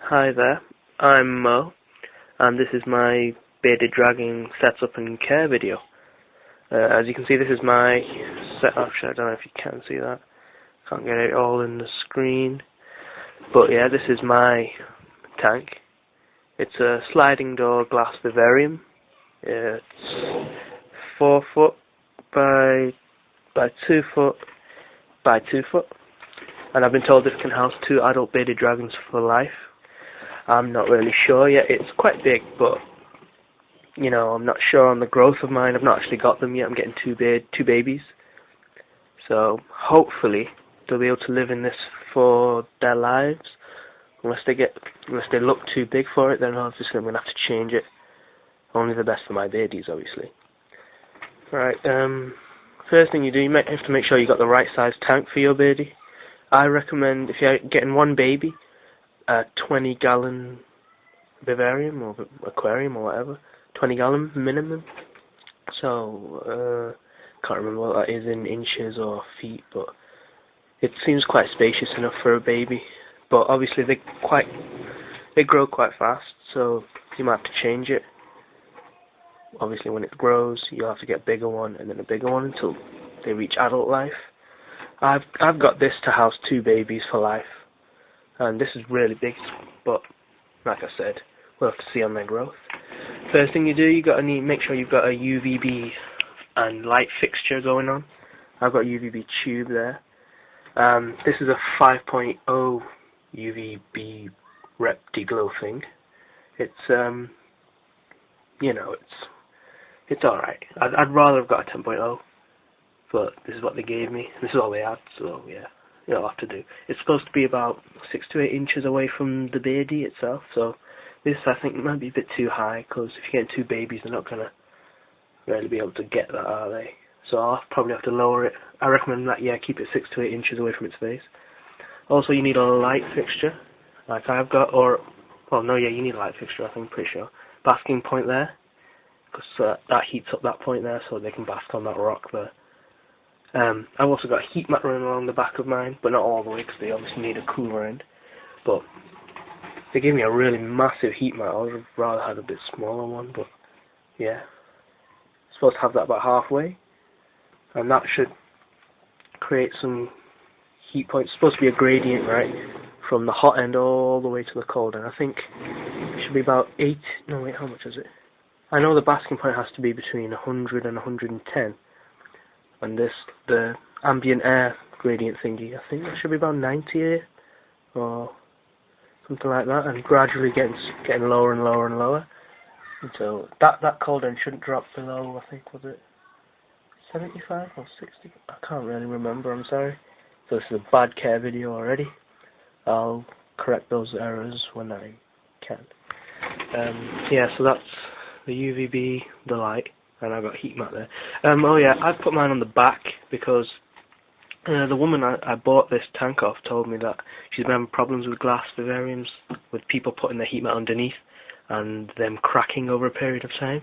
Hi there, I'm Mo, and this is my bearded dragon setup and care video. As you can see, this is my setup. I don't know if you can see that. Can't get it all in the screen. But yeah, this is my tank. It's a sliding door glass vivarium. It's 4 foot by 2 foot by 2 foot. And I've been told this can house 2 adult bearded dragons for life. I'm not really sure yet. It's quite big, but you know, I'm not sure on the growth of mine. I've not actually got them yet. I'm getting two babies, so hopefully they'll be able to live in this for their lives. Unless they look too big for it, then obviously I'm gonna have to change it. Only the best for my babies, obviously. Right. First thing you do, you might have to make sure you got the right size tank for your baby. I recommend, if you're getting one baby, a 20-gallon vivarium or aquarium or whatever, 20-gallon minimum. So can't remember what that is in inches or feet, but it seems quite spacious enough for a baby. But obviously they grow quite fast, so you might have to change it. Obviously, when it grows, you'll have to get a bigger one and then a bigger one until they reach adult life. I've got this to house 2 babies for life. And this is really big, but like I said, we'll have to see on their growth. First thing you do, make sure you've got a UVB and light fixture going on. I've got a UVB tube there. This is a 5.0 UVB rep deglow thing. It's you know, it's alright. I'd rather have got a 10.0, but this is what they gave me. This is all they had, so yeah. You'll have to do. It's supposed to be about 6 to 8 inches away from the baby itself, so this I think might be a bit too high, because if you're getting 2 babies, they're not gonna really be able to get that, are they? So I'll probably have to lower it. I recommend that, yeah, keep it 6 to 8 inches away from its face. Also, you need a light fixture, like I've got, you need a light fixture, I think, pretty sure. Basking point there, because that heats up that point there, so they can bask on that rock there. I've also got a heat mat running along the back of mine, but not all the way because they obviously need a cooler end. But they gave me a really massive heat mat. I would have rather had a bit smaller one, but yeah. Supposed to have that about halfway, and that should create some heat points. It's supposed to be a gradient, right, from the hot end all the way to the cold end. I think it should be about 8. No, wait, how much is it? I know the basking point has to be between 100 and 110. And the ambient air gradient thingy, I think that should be about 90 or something like that, and gradually getting lower and lower and lower until that cold end shouldn't drop below, I think, was it 75 or 60? I can't really remember, I'm sorry. So this is a bad care video already. I'll correct those errors when I can. Yeah, so that's the UVB, the light. And I've got a heat mat there. Oh yeah, I've put mine on the back because the woman I bought this tank off told me that she's been having problems with glass vivariums, with people putting their heat mat underneath and them cracking over a period of time.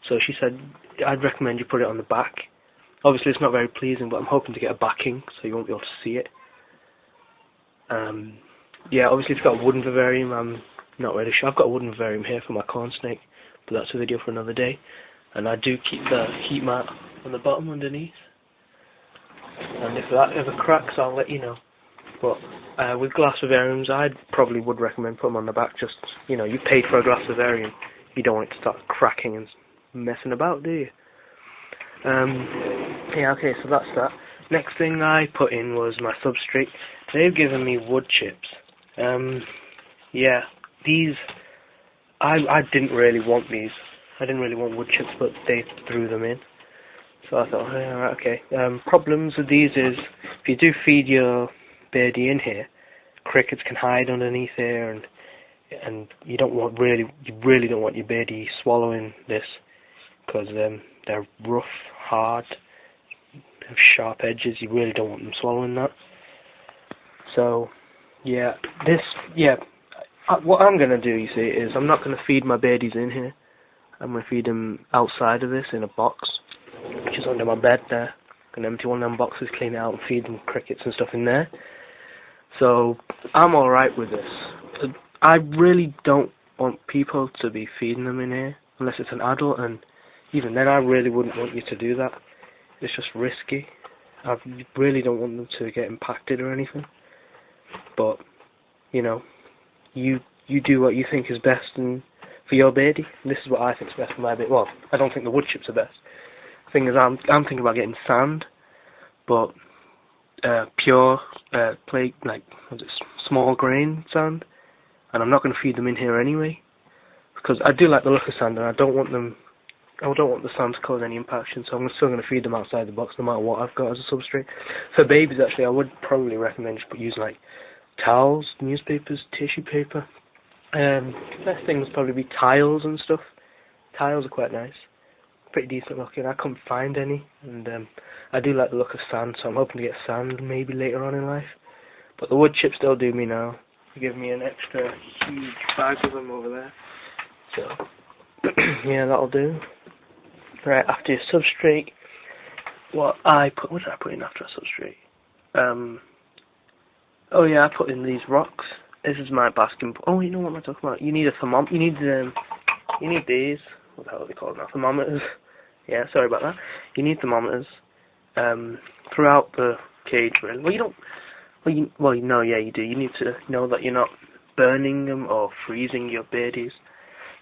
So she said, I'd recommend you put it on the back. Obviously it's not very pleasing, but I'm hoping to get a backing so you won't be able to see it. Yeah, obviously it's got a wooden vivarium. I'm not really sure. I've got a wooden vivarium here for my corn snake, but that's a video for another day. And I do keep the heat mat on the bottom underneath. And if that ever cracks, I'll let you know. But with glass vivariums, I probably would recommend put them on the back. Just, you know, you paid for a glass vivarium. You don't want it to start cracking and messing about, do you? Yeah, okay, so that's that. Next thing I put in was my substrate. They've given me wood chips. Yeah, these, I didn't really want these. I didn't really want wood chips, but they threw them in. So I thought, oh, alright, okay. Problems with these is, if you do feed your birdie in here, crickets can hide underneath here, and you really don't want your birdie swallowing this, because they're rough, hard, have sharp edges. You really don't want them swallowing that. So, yeah, what I'm gonna do, you see, is I'm not gonna feed my birdies in here. I'm going to feed them outside of this in a box, which is under my bed there. I'm going to empty one of them boxes, clean it out, and feed them crickets and stuff in there. So I'm alright with this. I really don't want people to be feeding them in here unless it's an adult, and even then I really wouldn't want you to do that. It's just risky. I really don't want them to get impacted or anything. But you know, you do what you think is best and for your baby. And this is what I think is best for my baby. Well, I don't think the wood chips are best. The thing is, I'm thinking about getting sand, but pure plate, like small grain sand, and I'm not going to feed them in here anyway because I do like the look of sand, and I don't want the sand to cause any impaction, so I'm still going to feed them outside the box no matter what I've got as a substrate. For babies, actually, I would probably recommend just using like towels, newspapers, tissue paper. Best thing would probably be tiles and stuff. Tiles are quite nice, pretty decent looking. I couldn't find any, and I do like the look of sand, so I'm hoping to get sand maybe later on in life. But the wood chips still do me now. They give me an extra huge bag of them over there. So yeah, that'll do. Right, after your substrate, what did I put in after a substrate? Oh yeah, I put in these rocks. This is my basking. Oh, you know what am I talking about? You need a thermometer. You need these. What the hell are they called now? Thermometers. Yeah, sorry about that. You need thermometers throughout the cage, really. Well, you don't. No, yeah, you do. You need to know that you're not burning them or freezing your babies.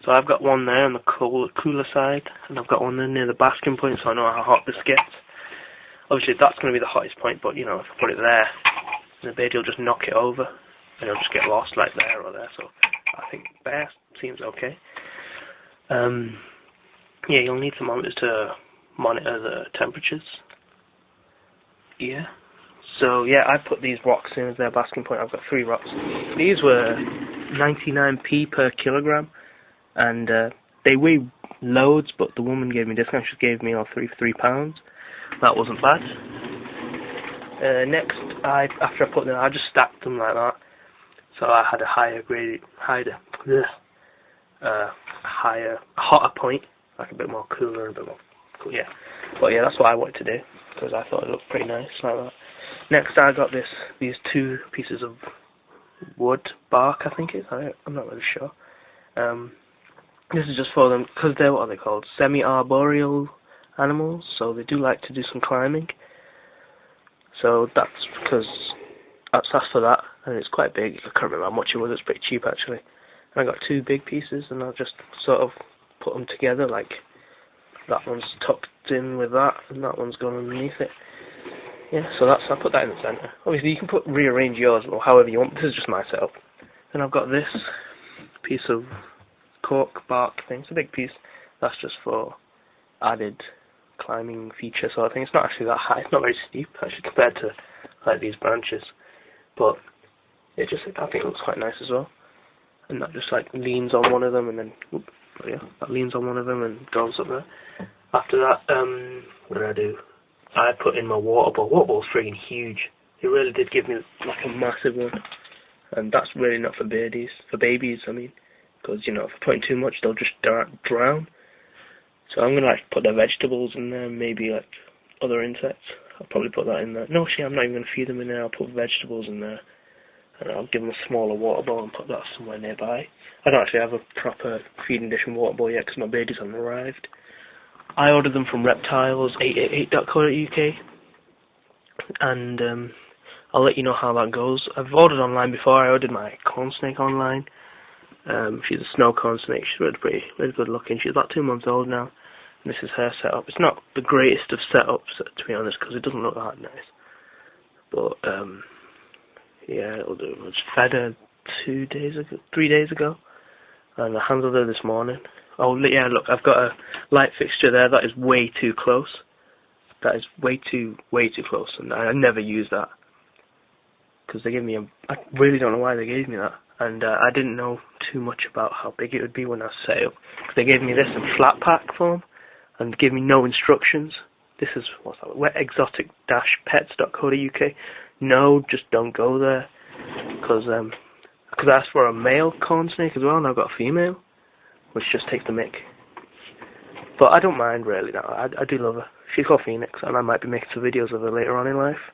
So I've got one there on the cooler side, and I've got one there near the basking point, so I know how hot this gets. Obviously, that's going to be the hottest point, but you know, if I put it there, the baby will just knock it over, and it'll just get lost like there or there. So I think there seems okay. Yeah, you'll need thermometers to monitor the temperatures. Yeah. So yeah, I put these rocks in as their basking point. I've got 3 rocks. These were 99p per kilogram, and they weigh loads, but the woman gave me a discount. She gave me all 3 for £3. That wasn't bad. Next, after I put them, I just stacked them like that. So I had a hotter point, like a bit more cooler and a bit more cool. Yeah, but yeah, that's what I wanted to do because I thought it looked pretty nice like that. Next, I got these 2 pieces of wood bark. I think it's. I'm not really sure. This is just for them because they're what are they called? Semi-arboreal animals, so they do like to do some climbing. So that's because that's for that, and it's quite big. I can't remember how much it was. It's pretty cheap actually. And I got 2 big pieces, and I'll just sort of put them together. Like that one's tucked in with that, and that one's gone underneath it. Yeah, so I put that in the center. Obviously, you can rearrange yours or however you want. This is just my setup. Then I've got this piece of cork bark thing. It's a big piece. That's just for added climbing feature sort of thing. It's not actually that high. It's not very steep actually compared to like these branches, but I think it looks quite nice as well. And that just like leans on one of them, and then that leans on one of them and goes up there. After that, what did I do? I put in my water ball. Water ball's freaking huge. It really did give me like a massive one, and that's really not for babies. For babies, I mean, because you know if I put in too much, they'll just drown. So I'm gonna like put the vegetables in there, maybe like other insects. I'll probably put that in there. No, I'm not even gonna feed them in there. I'll put vegetables in there, and I'll give them a smaller water bowl and put that somewhere nearby. I don't actually have a proper feeding dish and water bowl yet because my babies haven't arrived. I ordered them from reptiles888.co.uk, and I'll let you know how that goes. I've ordered online before. I ordered my corn snake online. She's a snow corn snake. She's really good looking. She's about 2 months old now, and this is her setup. It's not the greatest of setups, to be honest, because it doesn't look that nice. But yeah, it'll do. I just fed her 3 days ago, and I handled her this morning. Oh yeah, look, I've got a light fixture there that is way too close. That is way too close, and I never use that because they gave me I really don't know why they gave me that, and I didn't know too much about how big it would be when I set it up. They gave me this in flat pack form and gave me no instructions. This is what's that? Exotic-pets.co.uk. No, just don't go there because I asked for a male corn snake as well, and I've got a female, which just takes the mick. But I don't mind really now. I do love her. She's called Phoenix, and I might be making some videos of her later on in life.